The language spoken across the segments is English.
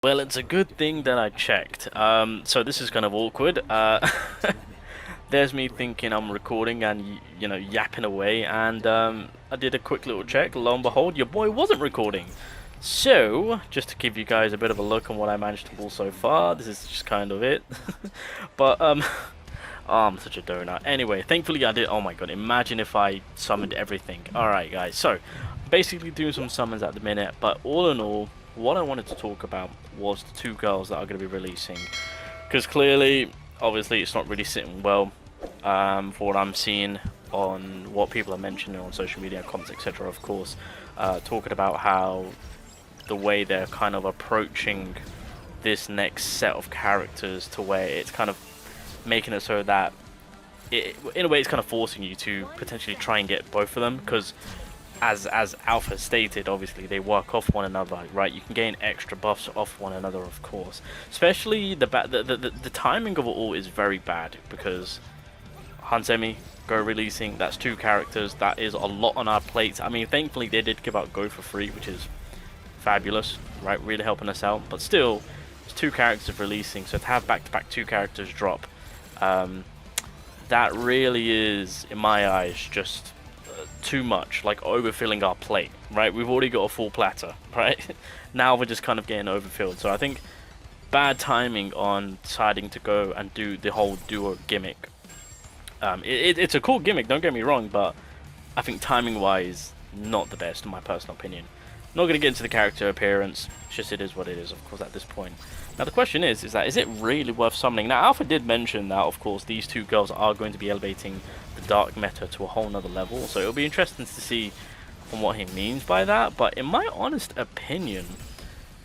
Well, it's a good thing that I checked. So this is kind of awkward. There's me thinking I'm recording and yapping away, and I did a quick little check. Lo and behold, your boy wasn't recording. So just to give you guys a bit of a look on what I managed to pull so far, this is just kind of it. But oh, I'm such a donut. Anyway, thankfully I did. Oh my god, imagine if I summoned everything. All right, guys. So basically doing some summons at the minute, but all in all, what I wanted to talk about was the two girls that are going to be releasing, because clearly, obviously, it's not really sitting well for what I'm seeing on what people are mentioning on social media, comments, etc. Of course, talking about how the way they're kind of approaching this next set of characters to where it's kind of making it so that in a way it's kind of forcing you to potentially try and get both of them, because as Alpha stated, obviously they work off one another, right? You can gain extra buffs off one another, of course. Especially the timing of it all is very bad, because Hansemi, Go releasing, that's two characters, that is a lot on our plates. I mean, thankfully they did give out Go for free, which is fabulous, right? Really helping us out. But still, it's two characters releasing, so to have back-to-back two characters drop, that really is, in my eyes, just too much, like overfilling our plate, right? We've already got a full platter, right? Now we're just kind of getting overfilled. So I think bad timing on deciding to go and do the whole duo gimmick. It's a cool gimmick, don't get me wrong, but I think timing wise, not the best in my personal opinion. Not going to get into the character appearance, it's just it is what it is, of course, at this point. Now the question is it really worth summoning? Now Alpha did mention that, of course, these two girls are going to be elevating the dark meta to a whole nother level, so it'll be interesting to see on what he means by that. But in my honest opinion,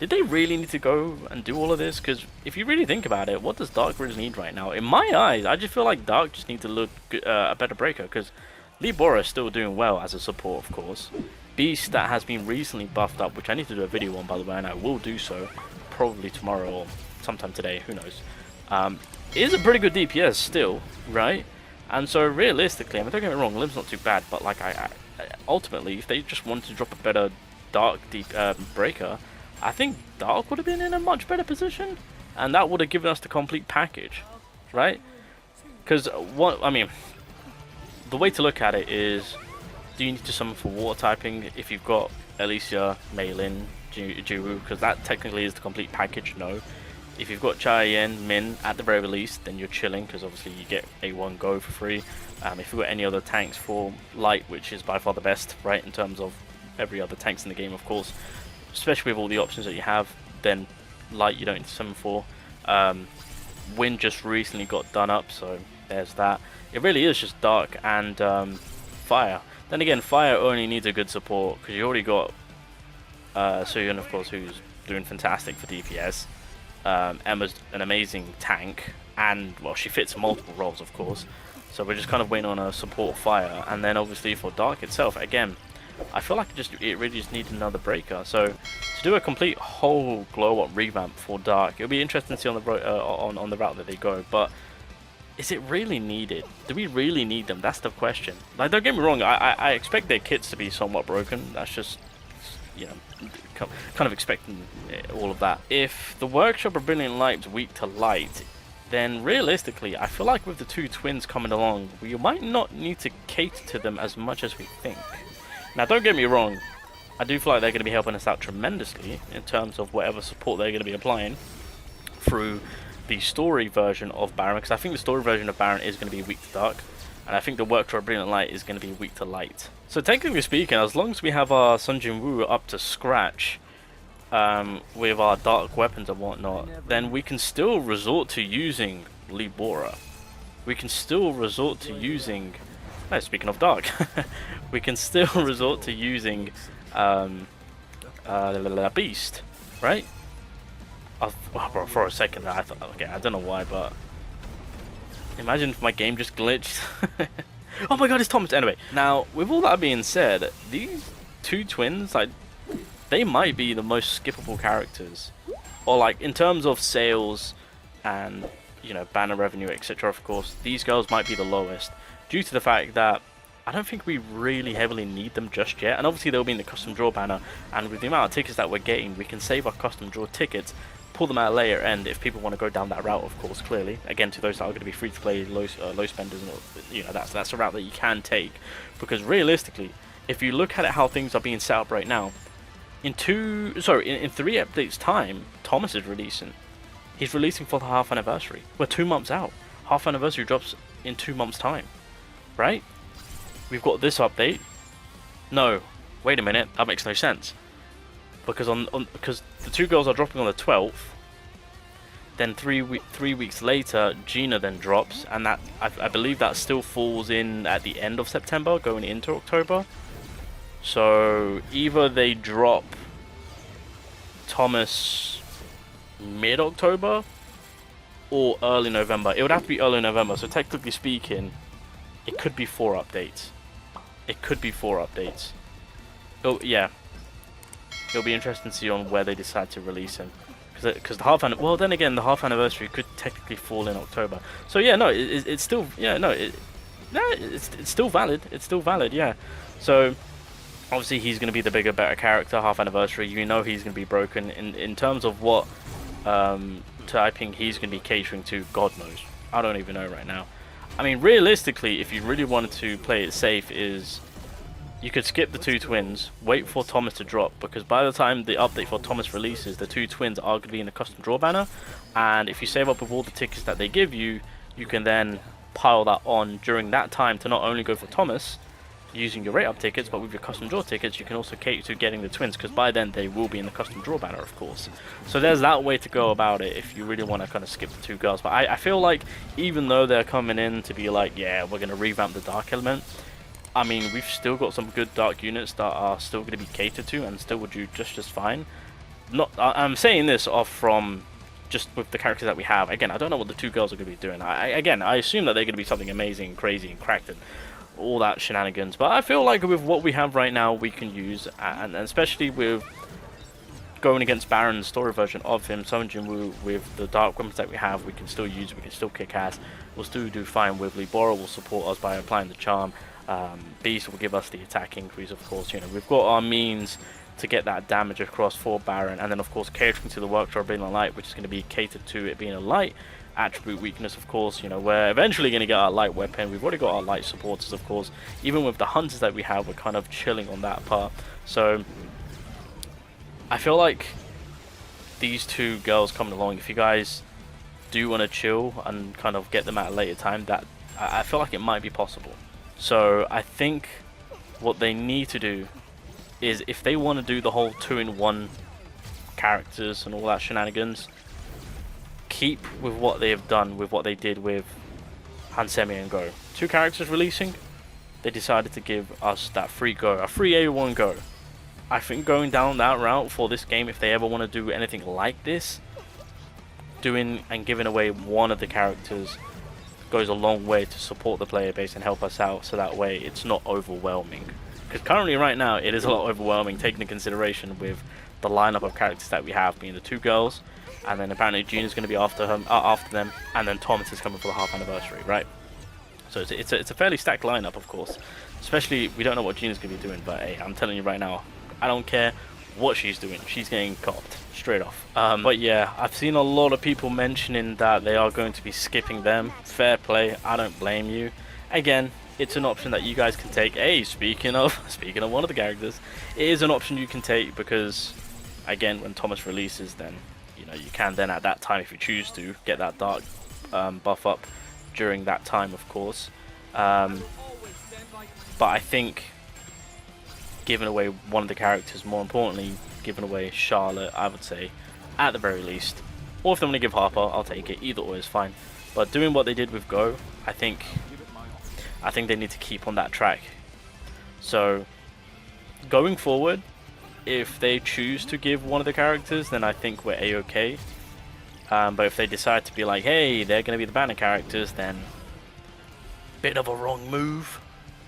did they really need to go and do all of this? Because if you really think about it, what does Dark really need right now? In my eyes, I just feel like Dark just needs to look a better breaker, because Libora is still doing well as a support, of course. Beast, that has been recently buffed up, which I need to do a video on, by the way, and I will do so probably tomorrow or sometime today, who knows. Is a pretty good DPS still, right? And so realistically, I mean, don't get me wrong, Lim's not too bad, but like I ultimately, if they just wanted to drop a better Dark breaker, I think Dark would have been in a much better position, and that would have given us the complete package, right? Because what I mean, the way to look at it is, do you need to summon for water typing if you've got Alicia, Meilin, Jiwoo? Because that technically is the complete package, no. If you've got Cheyenne, Min, at the very least, then you're chilling, because obviously you get A1 Go for free. If you've got any other tanks for Light, which is by far the best, right, in terms of every other tanks in the game, of course, especially with all the options that you have, then Light you don't need to summon for. Wind just recently got done up, so there's that. It really is just Dark and Fire. Then again, Fire only needs a good support, because you already got Suyun, of course, who's doing fantastic for DPS. Emma's an amazing tank, and, well, she fits multiple roles, of course. So we're just kind of waiting on a support Fire. And then obviously for Dark itself, again, I feel like it really just needs another breaker. So to do a complete whole glow up revamp for Dark, it'll be interesting to see on the route that they go. But is it really needed? Do we really need them? That's the question. Like, don't get me wrong, I expect their kits to be somewhat broken. That's just, you know, kind of expecting all of that. If the Workshop of Brilliant Light's weak to light, then realistically, I feel like with the two twins coming along, we might not need to cater to them as much as we think. Now, don't get me wrong, I do feel like they're going to be helping us out tremendously in terms of whatever support they're going to be applying through the story version of Baron, because I think the story version of Baron is going to be weak to Dark, and I think the Workshop of Brilliant Light is going to be weak to Light. So technically speaking, as long as we have our Sun Jin Woo up to scratch with our Dark weapons and whatnot, then we can still resort to using Libora. We can still resort to using... No, speaking of Dark, we can still resort to using Beast, right? Bro, for a second I thought, okay, I don't know why, but imagine if my game just glitched. Oh my god, it's Thomas. Anyway, now with all that being said, these two twins, like, they might be the most skippable characters, or like in terms of sales and, you know, banner revenue, etc. Of course, these girls might be the lowest, due to the fact that I don't think we really heavily need them just yet. And obviously they'll be in the custom draw banner, and with the amount of tickets that we're getting, we can save our custom draw tickets pull them at a later end if people want to go down that route, of course, clearly. Again, to those that are going to be free to play, low spenders, and you know, that's a route that you can take, because realistically, if you look at it how things are being set up right now, in 3 updates time, Thomas is releasing. He's releasing for the half anniversary. We're 2 months out. Half anniversary drops in 2 months time, right? We've got this update. No, wait a minute, that makes no sense. Because because the 2 girls are dropping on the 12th. Then 3 weeks later, Gina then drops, and that I believe that still falls in at the end of September, going into October. So either they drop Thomas mid-October or early November. It would have to be early November. So technically speaking, it could be 4 updates. It could be 4 updates. Oh yeah, it'll be interesting to see on where they decide to release him. Because the well, then again, the half anniversary could technically fall in October. So yeah, no, it's still, yeah, no, it's still valid. It's still valid, yeah. So obviously he's going to be the bigger, better character. Half anniversary, you know, he's going to be broken in terms of what typing he's going to be catering to. God knows, I don't even know right now. I mean, realistically, if you really wanted to play it safe, is you could skip the 2 twins, wait for Thomas to drop, because by the time the update for Thomas releases, the 2 twins are going to be in the custom draw banner, and if you save up with all the tickets that they give you, you can then pile that on during that time to not only go for Thomas using your rate up tickets, but with your custom draw tickets you can also cater to getting the twins, because by then they will be in the custom draw banner, of course. So there's that way to go about it if you really want to kind of skip the 2 girls. But I feel like even though they're coming in to be like, yeah, we're going to revamp the dark element, I mean, we've still got some good dark units that are still going to be catered to and still would do just fine. I'm saying this off from just with the characters that we have. Again, I don't know what the 2 girls are going to be doing. I assume that they're going to be something amazing, crazy, and cracked, and all that shenanigans. But I feel like with what we have right now, we can use, and especially with going against Baron's story version of him, Summon Jinwoo, with the dark weapons that we have, we can still use, we can still kick ass. We'll still do fine with Libora, will support us by applying the charm. Beast will give us the attack increase, of course. You know, we've got our means to get that damage across for Baron, and then of course catering to the workshop being a light, which is going to be catered to it being a light attribute weakness, of course. You know, we're eventually going to get our light weapon. We've already got our light supporters, of course. Even with the hunters that we have, we're kind of chilling on that part. So I feel like these 2 girls coming along, if you guys do want to chill and kind of get them at a later time, that I feel like it might be possible. So I think what they need to do is, if they want to do the whole 2-in-1 characters and all that shenanigans, keep with what they have done with what they did with Hansemi and Go. 2 characters releasing, they decided to give us that free Go, a free A1 Go. I think going down that route for this game, if they ever want to do anything like this, doing and giving away one of the characters goes a long way to support the player base and help us out, so that way it's not overwhelming. Because currently right now it is a lot overwhelming, taking into consideration with the lineup of characters that we have, being the 2 girls, and then apparently Gina's going to be after them, and then Thomas is coming for the half anniversary, right? So it's a fairly stacked lineup, of course. Especially, we don't know what Gina's going to be doing, but hey, I'm telling you right now, I don't care what she's doing, she's getting copped straight off. But yeah, I've seen a lot of people mentioning that they are going to be skipping them. Fair play, I don't blame you. Again, it's an option that you guys can take. Hey, speaking of one of the characters, it is an option you can take, because again, when Thomas releases, then you know, you can then at that time, if you choose to, get that dark buff up during that time, of course. But I think giving away one of the characters, more importantly, giving away Charlotte, I would say, at the very least. Or if they want to give Harper, I'll take it. Either or is fine. But doing what they did with Go, I think they need to keep on that track. So going forward, if they choose to give one of the characters, then I think we're a-okay. But if they decide to be like, hey, they're going to be the banner characters, then bit of a wrong move.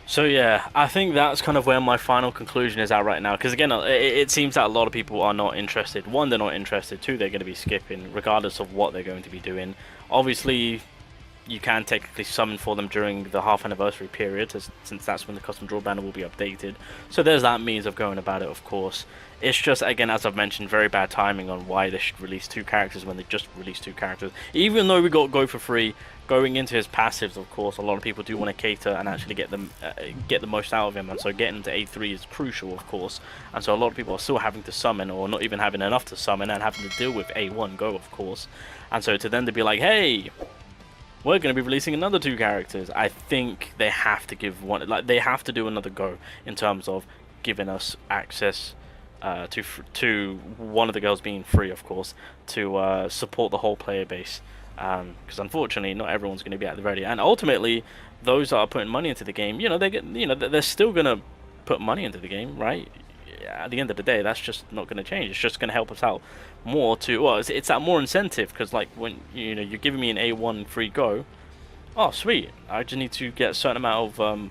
So yeah, I think that's kind of where my final conclusion is at right now. Because again, it seems that a lot of people are not interested. 1, they're not interested. 2, they're going to be skipping, regardless of what they're going to be doing. Obviously, you can technically summon for them during the half anniversary period, since that's when the custom draw banner will be updated. So there's that means of going about it, of course. It's just, again, as I've mentioned, very bad timing on why they should release two characters when they just released two characters. Even though we got Go for free, going into his passives, of course, a lot of people do want to cater and actually get the most out of him, and so getting to A3 is crucial, of course. And so a lot of people are still having to summon, or not even having enough to summon, and having to deal with A1 Go, of course. And so to then to be like, hey, we're going to be releasing another two characters, I think they have to give one, like, they have to do another Go in terms of giving us access to one of the girls being free, of course, to support the whole player base. Because unfortunately, not everyone's going to be at the ready, and ultimately, those that are putting money into the game, they're still going to put money into the game, right? At the end of the day, that's just not going to change. It's just going to help us out more to, well, it's that more incentive, because like when you're giving me an A1 free Go, oh sweet, I just need to get a certain amount of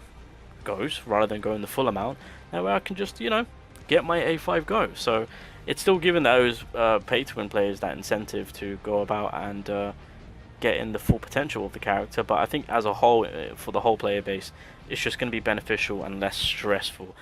goes rather than going the full amount, and where I can just get my A5 Go. So it's still giving those pay-to-win players that incentive to go about and get in the full potential of the character. But I think as a whole, for the whole player base, it's just going to be beneficial and less stressful.